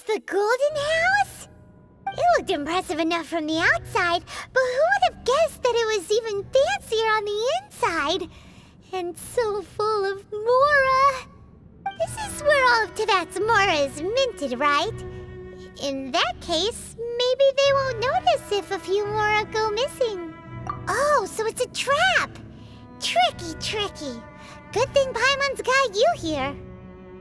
is the Golden House? It looked impressive enough from the outside, but who would have guessed that it was even fancier on the inside? And so full of Mora. This is where all of Teyvat's Mora is minted, right? In that case, maybe they won't notice if a few Mora go missing. Oh, so it's a trap! Tricky, tricky. Good thing Paimon's got you here.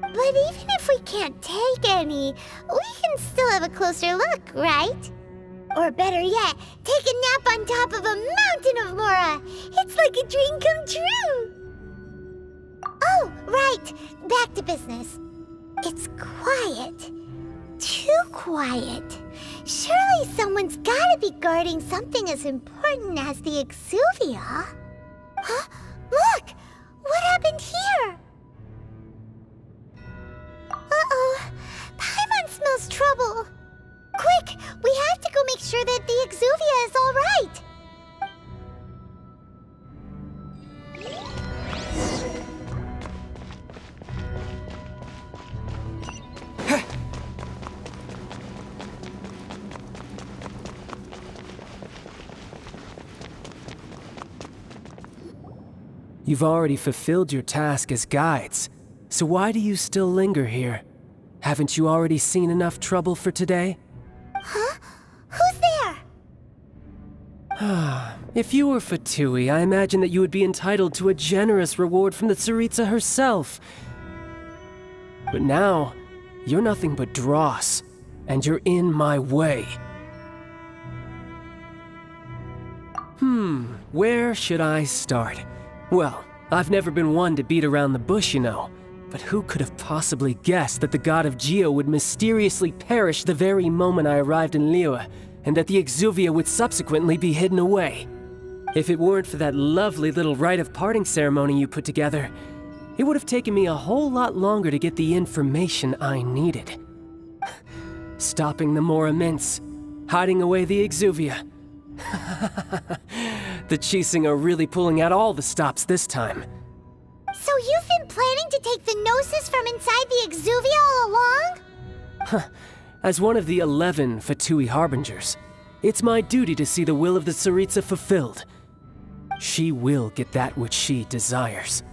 But even if we can't take any, we can still have a closer look, right? Or better yet, take a nap on top of a mountain of Mora. It's like a dream come true. Oh, right. Back to business. It's quiet. Too quiet. Surely someone's gotta be guarding something as important as the Exuvia. Huh? Look! What happened here? Uh-oh. Paimon smells trouble. Quick! We have to go make sure that the Exuvia is all right. You've already fulfilled your task as guides, so why do you still linger here? Haven't you already seen enough trouble for today? Huh? Who's there? If you were Fatui, I imagine that you would be entitled to a generous reward from the Tsaritsa herself. But now, you're nothing but dross, and you're in my way. Where should I start? Well, I've never been one to beat around the bush, you know. But who could have possibly guessed that the god of Geo would mysteriously perish the very moment I arrived in Liyue, and that the Exuvia would subsequently be hidden away? If it weren't for that lovely little rite of parting ceremony you put together, it would have taken me a whole lot longer to get the information I needed. Stopping the Mora mints, hiding away the Exuvia. The Chising are really pulling out all the stops this time. So you've been planning to take the Gnosis from inside the Exuvia all along? As one of the 11 Fatui Harbingers, it's my duty to see the will of the Tsaritsa fulfilled. She will get that which she desires.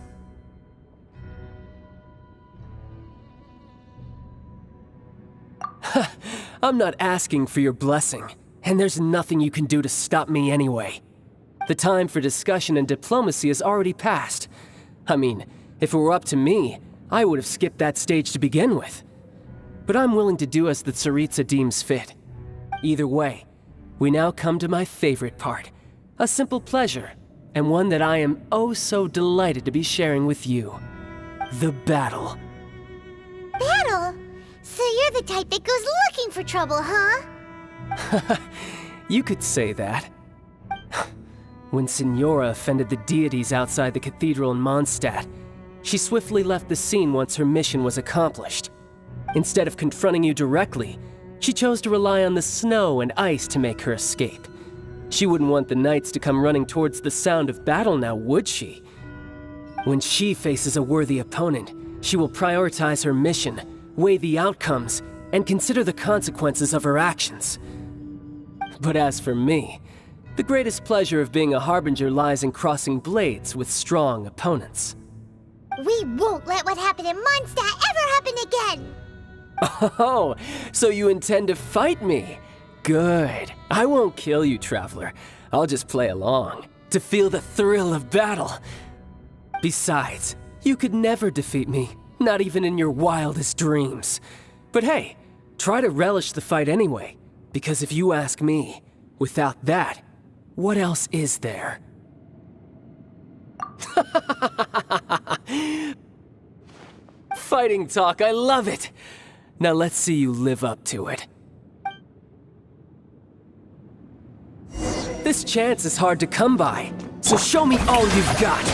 I'm not asking for your blessing, and there's nothing you can do to stop me anyway. The time for discussion and diplomacy has already passed. I mean, if it were up to me, I would have skipped that stage to begin with. But I'm willing to do as the Tsaritsa deems fit. Either way, we now come to my favorite part. A simple pleasure, and one that I am oh so delighted to be sharing with you. The battle. Battle? So you're the type that goes looking for trouble, huh? You could say that. When Signora offended the deities outside the cathedral in Mondstadt, she swiftly left the scene once her mission was accomplished. Instead of confronting you directly, she chose to rely on the snow and ice to make her escape. She wouldn't want the knights to come running towards the sound of battle now, would she? When she faces a worthy opponent, she will prioritize her mission, weigh the outcomes, and consider the consequences of her actions. But as for me, the greatest pleasure of being a Harbinger lies in crossing blades with strong opponents. We won't let what happened in Mondstadt ever happen again! Oh, so you intend to fight me? Good. I won't kill you, Traveler. I'll just play along, to feel the thrill of battle. Besides, you could never defeat me, not even in your wildest dreams. But hey, try to relish the fight anyway, because if you ask me, without that, what else is there? Fighting talk, I love it! Now let's see you live up to it. This chance is hard to come by, so show me all you've got.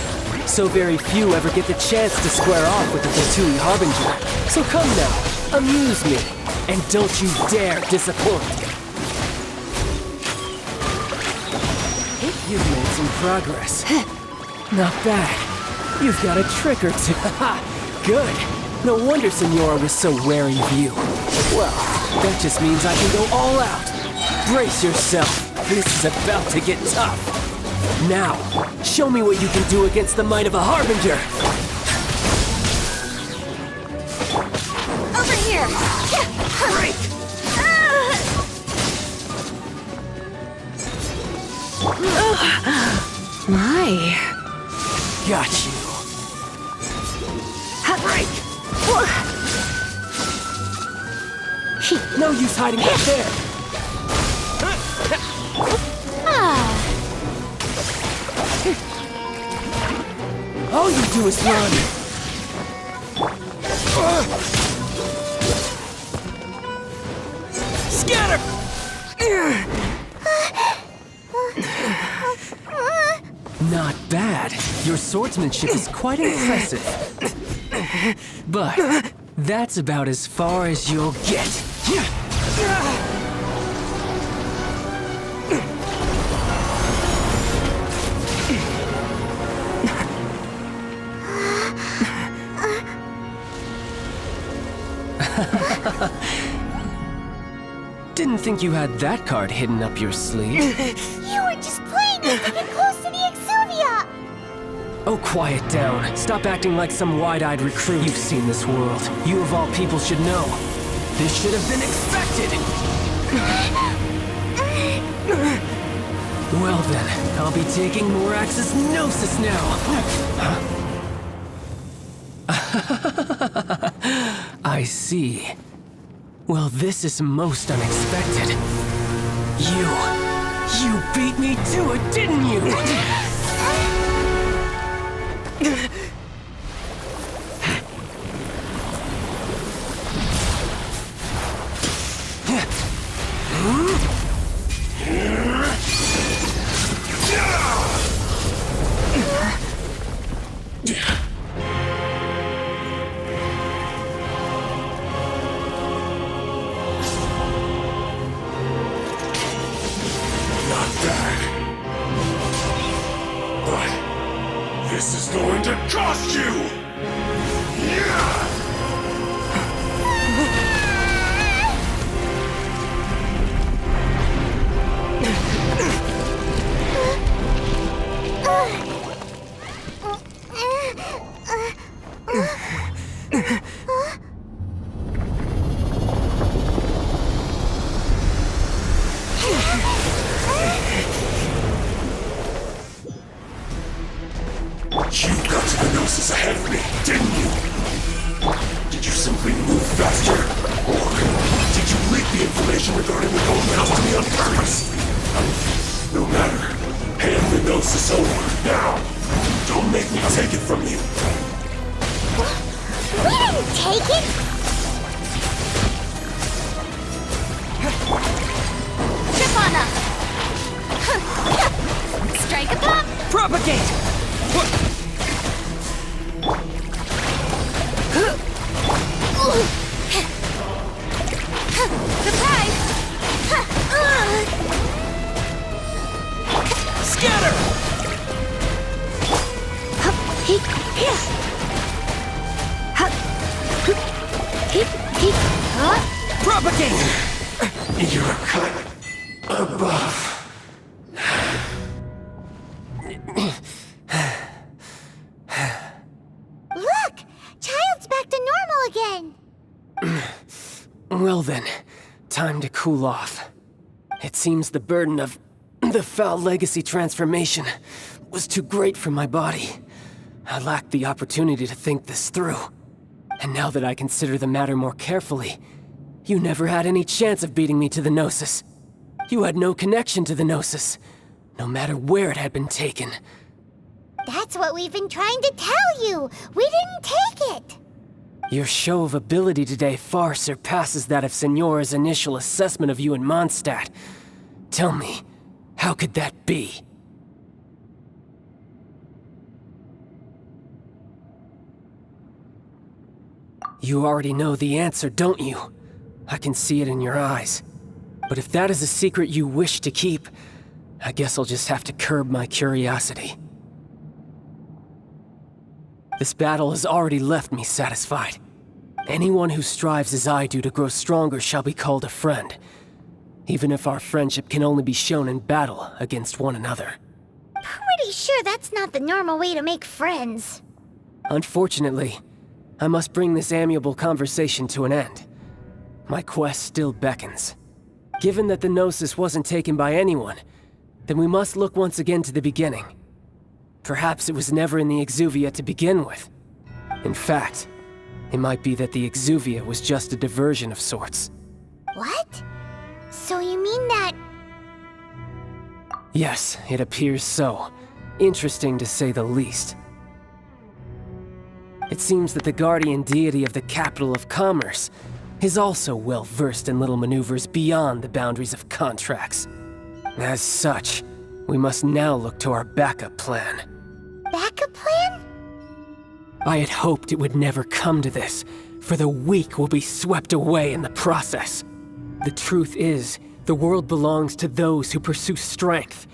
So very few ever get the chance to square off with the Fatui Harbinger. So come now, amuse me, and don't you dare disappoint. You've made some progress. Not bad. You've got a trick or two. Good. No wonder Signora was so wary of you. Well, That just means I can go all out. Brace yourself. This is about to get tough. Now, show me what you can do against the might of a Harbinger. Over here! Break! My. Got you. Break! No use hiding back there. All you do is run. Scatter! Not bad. Your swordsmanship is quite impressive. But that's about as far as you'll get. Didn't think you had that card hidden up your sleeve. You were just playing us to get close to the Exuvia! Oh, quiet down. Stop acting like some wide-eyed recruit. You've seen this world. You of all people should know. This should have been expected! Well then, I'll be taking Morax's Gnosis now! I see. Well, this is most unexpected. You beat me to it, didn't you? This is going to cost you! You got to the Gnosis ahead of me, didn't you? Did you simply move faster? Or did you leak the information regarding the Golden House to me on purpose? No matter. Hand the Gnosis over, now! Don't make me take it from you! We didn't take it! Trip on up! Strike a pop! Propagate! Surprise! Scatter! Propagate! You're a cut above. Look! Childe's back to normal again! Well then, time to cool off. It seems the burden of the foul legacy transformation was too great for my body. I lacked the opportunity to think this through. And now that I consider the matter more carefully, you never had any chance of beating me to the Gnosis. You had no connection to the Gnosis, no matter where it had been taken. That's what we've been trying to tell you! We didn't take it! Your show of ability today far surpasses that of Signora's initial assessment of you in Mondstadt. Tell me, how could that be? You already know the answer, don't you? I can see it in your eyes. But if that is a secret you wish to keep, I guess I'll just have to curb my curiosity. This battle has already left me satisfied. Anyone who strives as I do to grow stronger shall be called a friend, even if our friendship can only be shown in battle against one another. Pretty sure that's not the normal way to make friends. Unfortunately, I must bring this amiable conversation to an end. My quest still beckons. Given that the Gnosis wasn't taken by anyone, then we must look once again to the beginning. Perhaps it was never in the Exuvia to begin with. In fact, it might be that the Exuvia was just a diversion of sorts. What? So you mean that... Yes, it appears so. Interesting to say the least. It seems that the guardian deity of the capital of commerce is also well versed in little maneuvers beyond the boundaries of contracts. As such, we must now look to our backup plan. Backup plan? I had hoped it would never come to this, for the weak will be swept away in the process. The truth is, the world belongs to those who pursue strength.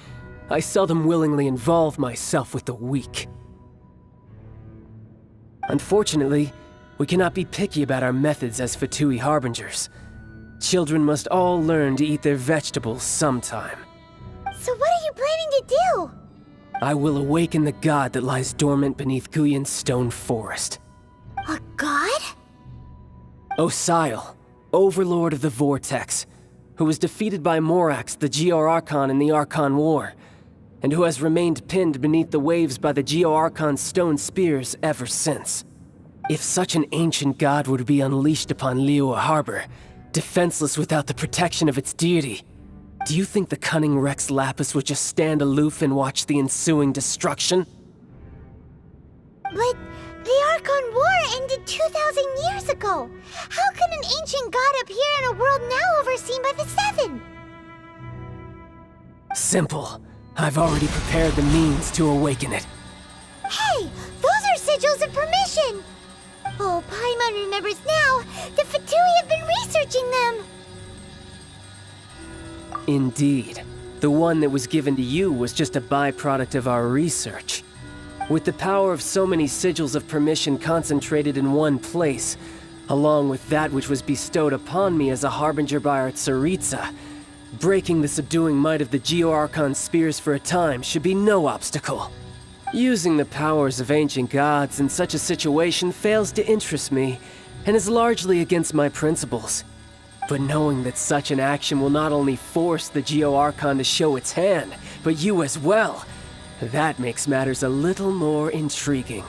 I seldom willingly involve myself with the weak. Unfortunately, we cannot be picky about our methods as Fatui Harbingers. Children must all learn to eat their vegetables sometime. So what are you planning to do? I will awaken the god that lies dormant beneath Guyon's stone forest. A god? Osial, overlord of the Vortex, who was defeated by Morax, the Geo-Archon in the Archon War, and who has remained pinned beneath the waves by the Geo-Archon's stone spears ever since. If such an ancient god were to be unleashed upon Liyue Harbor, defenseless without the protection of its deity, do you think the cunning Rex Lapis would just stand aloof and watch the ensuing destruction? But the Archon War ended 2,000 years ago. How can an ancient god appear in a world now overseen by the Seven? Simple. I've already prepared the means to awaken it. Hey, those are sigils of permission! Oh, Paimon remembers now. The Fatui have been researching them. Indeed. The one that was given to you was just a byproduct of our research. With the power of so many sigils of permission concentrated in one place, along with that which was bestowed upon me as a harbinger by our Tsaritsa, breaking the subduing might of the Geo-Archon spears for a time should be no obstacle. Using the powers of ancient gods in such a situation fails to interest me, and is largely against my principles. But knowing that such an action will not only force the Geo-Archon to show its hand, but you as well, that makes matters a little more intriguing.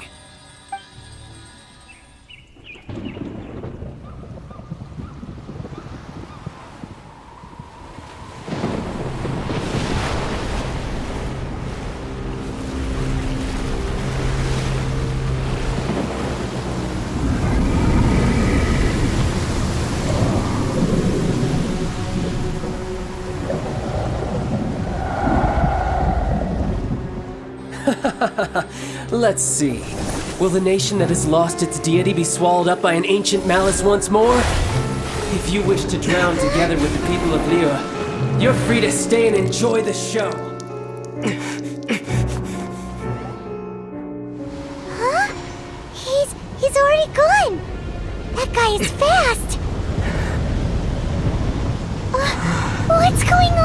Let's see. Will the nation that has lost its deity be swallowed up by an ancient malice once more? If you wish to drown together with the people of Liyue, you're free to stay and enjoy the show. Huh? He's already gone. That guy is fast. What's going